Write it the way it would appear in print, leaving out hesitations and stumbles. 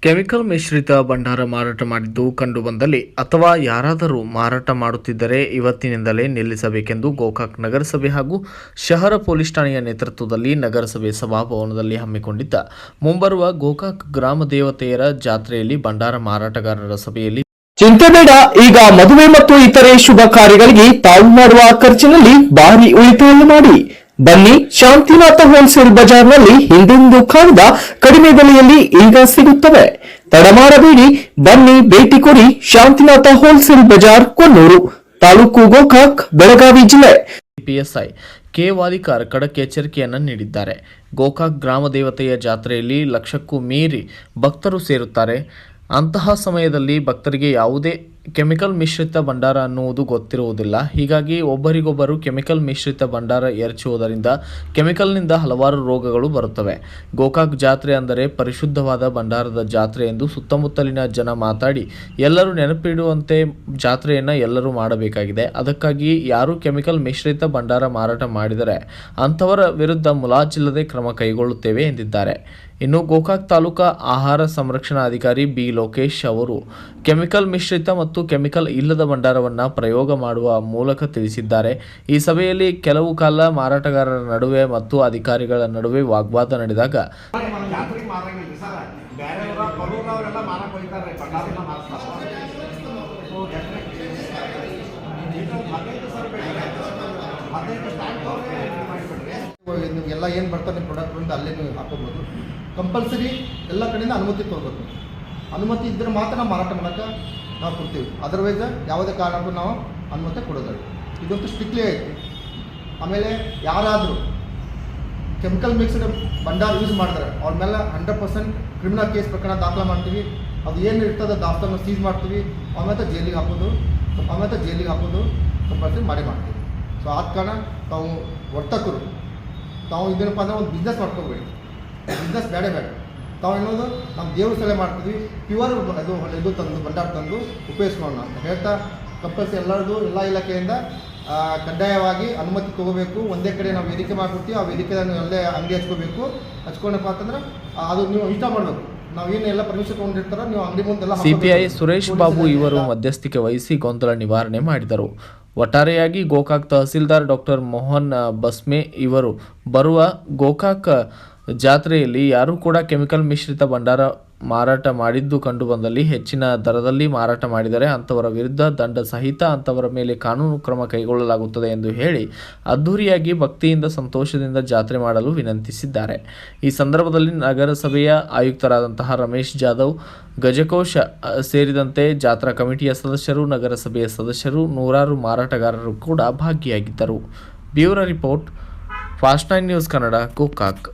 Chemical ಮಿಶ್ರಿತ ಭಂಡಾರ ಮಾರಾಟ ಮಾಡಿದ್ದು ಕಂಡುಬಂದಲ್ಲಿ ಅಥವಾ ಯಾರಾದರೂ ಮಾರಾಟ ಮಾಡುತ್ತಿದ್ದರೆ ಇವತ್ತಿನಿಂದಲೇ ನಿಲ್ಲಿಸಬೇಕೆಂದು ಗೋಕಾಕ್ ನಗರಸಭೆ ಹಾಗೂ ಶಹರ ಪೊಲೀಸ್ ಠಾಣೆಯ ನೇತೃತ್ವದಲ್ಲಿ ನಗರಸಭೆ ಸಭಾಭವನದಲ್ಲಿ ಹಮ್ಮಿಕೊಂಡಿದ್ದ ಮುಂಬರುವ ಗೋಕಾಕ್ ಗ್ರಾಮ ದೇವತೆಯರ ಜಾತ್ರೆಯಲ್ಲಿ ಭಂಡಾರ ಮಾರಾಟಗಾರರ ಸಭೆಯಲ್ಲಿ ಚಿಂತೆ ಬೇಡ, ಈಗ ಮದುವೆ ಮತ್ತು ಇತರೆ ಶುಭ ಕಾರ್ಯಗಳಿಗೆ ತಾವು ಮಾಡುವ ಖರ್ಚಿನಲ್ಲಿ ಭಾರಿ ಉಳಿತಾಯ ಮಾಡಿ. ಬನ್ನಿ, ಶಾಂತಿನಾಥ ಹೋಲ್ಸೇಲ್ ಬಜಾರ್ನಲ್ಲಿ ಹಿಂದೆಂದೂ ಕಾಣದ ಕಡಿಮೆ ಬೆಲೆಯಲ್ಲಿ ಈಗ ಸಿಗುತ್ತವೆ. ತಡ ಮಾಡಬೇಡಿ, ಬನ್ನಿ, ಭೇಟಿ ಕೊಡಿ. ಶಾಂತಿನಾಥ ಹೋಲ್ಸೇಲ್ ಬಜಾರ್, ಕೊಣ್ಣೂರು ತಾಲೂಕು, ಗೋಕಾಕ್, ಬೆಳಗಾವಿ ಜಿಲ್ಲೆ. PSI ಕೆ ವಾಲಿಕಾರ್ ಖಡಕ್ ಎಚ್ಚರಿಕೆಯನ್ನು ನೀಡಿದ್ದಾರೆ. ಗೋಕಾಕ್ ಗ್ರಾಮ ದೇವತೆಯ ಜಾತ್ರೆಯಲ್ಲಿ ಲಕ್ಷಕ್ಕೂ ಮೀರಿ ಭಕ್ತರು ಸೇರುತ್ತಾರೆ. ಅಂತಹ ಸಮಯದಲ್ಲಿ ಭಕ್ತರಿಗೆ ಯಾವುದೇ ಕೆಮಿಕಲ್ ಮಿಶ್ರಿತ ಭಂಡಾರ ಅನ್ನುವುದು ಗೊತ್ತಿರುವುದಿಲ್ಲ. ಹೀಗಾಗಿ ಒಬ್ಬರಿಗೊಬ್ಬರು ಕೆಮಿಕಲ್ ಮಿಶ್ರಿತ ಭಂಡಾರ ಎರಚುವುದರಿಂದ ಕೆಮಿಕಲ್ನಿಂದ ಹಲವಾರು ರೋಗಗಳು ಬರುತ್ತವೆ. ಗೋಕಾಕ್ ಜಾತ್ರೆ ಅಂದರೆ ಪರಿಶುದ್ಧವಾದ ಭಂಡಾರದ ಜಾತ್ರೆ ಎಂದು ಸುತ್ತಮುತ್ತಲಿನ ಜನ ಮಾತಾಡಿ ಎಲ್ಲರೂ ನೆನಪಿಡುವಂತೆ ಜಾತ್ರೆಯನ್ನು ಎಲ್ಲರೂ ಮಾಡಬೇಕಾಗಿದೆ. ಅದಕ್ಕಾಗಿ ಯಾರು ಕೆಮಿಕಲ್ ಮಿಶ್ರಿತ ಭಂಡಾರ ಮಾರಾಟ ಮಾಡಿದರೆ ಅಂಥವರ ವಿರುದ್ಧ ಮುಲಾಜಿಲ್ಲದೆ ಕ್ರಮ ಕೈಗೊಳ್ಳುತ್ತೇವೆ ಎಂದಿದ್ದಾರೆ. ಇನ್ನು ಗೋಕಾಕ್ ತಾಲೂಕಾ ಆಹಾರ ಸಂರಕ್ಷಣಾಧಿಕಾರಿ ಬಿ ಲೋಕೇಶ್ ಅವರು ಕೆಮಿಕಲ್ ಮಿಶ್ರಿತ ಮತ್ತು ಕೆಮಿಕಲ್ ಇಲ್ಲದ ಭಂಡಾರವನ್ನು ಪ್ರಯೋಗ ಮಾಡುವ ಮೂಲಕ ತಿಳಿಸಿದ್ದಾರೆ. ಈ ಸಭೆಯಲ್ಲಿ ಕೆಲವು ಕಾಲ ಮಾರಾಟಗಾರರ ನಡುವೆ ಮತ್ತು ಅಧಿಕಾರಿಗಳ ನಡುವೆ ವಾಗ್ವಾದ ನಡೆದಾಗ ಎಲ್ಲ ಏನು ಬರ್ತಾರೆ ನಿಮ್ಮ ಪ್ರಾಡಕ್ಟ್ ಅಂತ ಅಲ್ಲೇ ನೀವು ಹಾಕೋಬೋದು. ಕಂಪಲ್ಸರಿ ಎಲ್ಲ ಕಡೆಯಿಂದ ಅನುಮತಿ ತೊಗೊಬೇಕು. ಅನುಮತಿ ಇದ್ದರೆ ಮಾತ್ರ ನಾವು ಮಾರಾಟ ಮಾಡೋಕ್ಕೆ ನಾವು ಕೊಡ್ತೀವಿ. ಅದರ್ವೈಸ್ ಯಾವುದೇ ಕಾರಣಕ್ಕೂ ನಾವು ಅನುಮತಿ ಕೊಡೋದಿಲ್ಲ. ಇದಂತೂ ಸ್ಟ್ರಿಕ್ಟ್ಲಿ ಐತಿ. ಆಮೇಲೆ ಯಾರಾದರೂ ಕೆಮಿಕಲ್ ಮಿಕ್ಸ್ಡ್ ಭಂಡಾರ ಯೂಸ್ ಮಾಡಿದ್ರೆ ಅವ್ರ ಮೇಲೆ 100% ಕ್ರಿಮಿನಲ್ ಕೇಸ್ ಪ್ರಕರಣ ದಾಖಲೆ ಮಾಡ್ತೀವಿ. ಅದು ಏನು ಇರ್ತದೆ ದಾಸ್ತಾನು ಸೀಸ್ ಮಾಡ್ತೀವಿ. ಆಮೇಲೆ ಜೈಲಿಗೆ ಹಾಕೋದು ಕಂಪಲ್ಸರಿ ಮಾಡ್ತೀವಿ. ಸೊ ಆದ ಕಾರಣ ತಾವು ವರ್ತಕರು ತಾವು ಇದೇನಪ್ಪ ಅಂದರೆ ಒಂದು ಬಿಸ್ನೆಸ್ ಮಾಡ್ಕೋಬೇಡಿ. ಬಿಸ್ನೆಸ್ ಬೇಡ ತಾವು ಏನೋದು ನಮ್ಮ ದೇವ್ರ ಸಲಹೆ ಮಾಡ್ತೀವಿ. ಪ್ಯೂರ್ ಇದು ತಂದು ಭಂಡಾರ ತಂದು ಉಪಯೋಗಿಸ್ಕೊಳ್ಳೋಣ ಅಂತ ಹೇಳ್ತಾ ಕಂಪಲ್ಸರಿ ಎಲ್ಲ ಇಲಾಖೆಯಿಂದ ಕಡ್ಡಾಯವಾಗಿ ಅನುಮತಿ ತಗೋಬೇಕು. ಒಂದೇ ಕಡೆ ನಾವು ವೇದಿಕೆ ಮಾಡಿಕೊಡ್ತೀವಿ. ಆ ವೇದಿಕೆ ಅಲ್ಲೇ ಅಂಗಡಿ ಹಚ್ಕೊಂಡಪ್ಪ ಅಂತಂದ್ರೆ ಅದು ನೀವು ಇಷ್ಟ ಮಾಡಬೇಕು. ನಾವೇನೆಲ್ಲ ಪರ್ಮಿಷನ್ ತೊಗೊಂಡಿರ್ತಾರೋ ನೀವು ಅಂಗಡಿ ಮುಂದೆಲ್ಲ. ಸಿಪಿಐ ಸುರೇಶ್ ಬಾಬು ಇವರು ಮಧ್ಯಸ್ಥಿಕೆ ವಹಿಸಿ ಗೊಂದಲ ನಿವಾರಣೆ ಮಾಡಿದರು. ಒಟ್ಟಾರೆಯಾಗಿ ಗೋಕಾಕ್ ತಹಸೀಲ್ದಾರ್ ಡಾಕ್ಟರ್ ಮೋಹನ್ ಬಸ್ಮೆ ಇವರು ಬರುವ ಗೋಕಾಕ್ ಜಾತ್ರೆಯಲ್ಲಿ ಯಾರೂ ಕೂಡ ಕೆಮಿಕಲ್ ಮಿಶ್ರಿತ ಭಂಡಾರ ಮಾರಾಟ ಮಾಡಿದ್ದು ಕಂಡುಬಂದಲ್ಲಿ ಹೆಚ್ಚಿನ ದರದಲ್ಲಿ ಮಾರಾಟ ಮಾಡಿದರೆ ಅಂಥವರ ವಿರುದ್ಧ ದಂಡ ಸಹಿತ ಅಂಥವರ ಮೇಲೆ ಕಾನೂನು ಕ್ರಮ ಕೈಗೊಳ್ಳಲಾಗುತ್ತದೆ ಎಂದು ಹೇಳಿ ಅದ್ಧೂರಿಯಾಗಿ ಭಕ್ತಿಯಿಂದ ಸಂತೋಷದಿಂದ ಜಾತ್ರೆ ಮಾಡಲು ವಿನಂತಿಸಿದ್ದಾರೆ. ಈ ಸಂದರ್ಭದಲ್ಲಿ ನಗರಸಭೆಯ ಆಯುಕ್ತರಾದಂತಹ ರಮೇಶ್ ಜಾಧವ್, ಗಜಕೋಶ ಸೇರಿದಂತೆ ಜಾತ್ರಾ ಕಮಿಟಿಯ ಸದಸ್ಯರು, ನಗರಸಭೆಯ ಸದಸ್ಯರು, ನೂರಾರು ಮಾರಾಟಗಾರರು ಕೂಡ ಭಾಗಿಯಾಗಿದ್ದರು. Bureau report, fast 9 news Kannada, Gokak.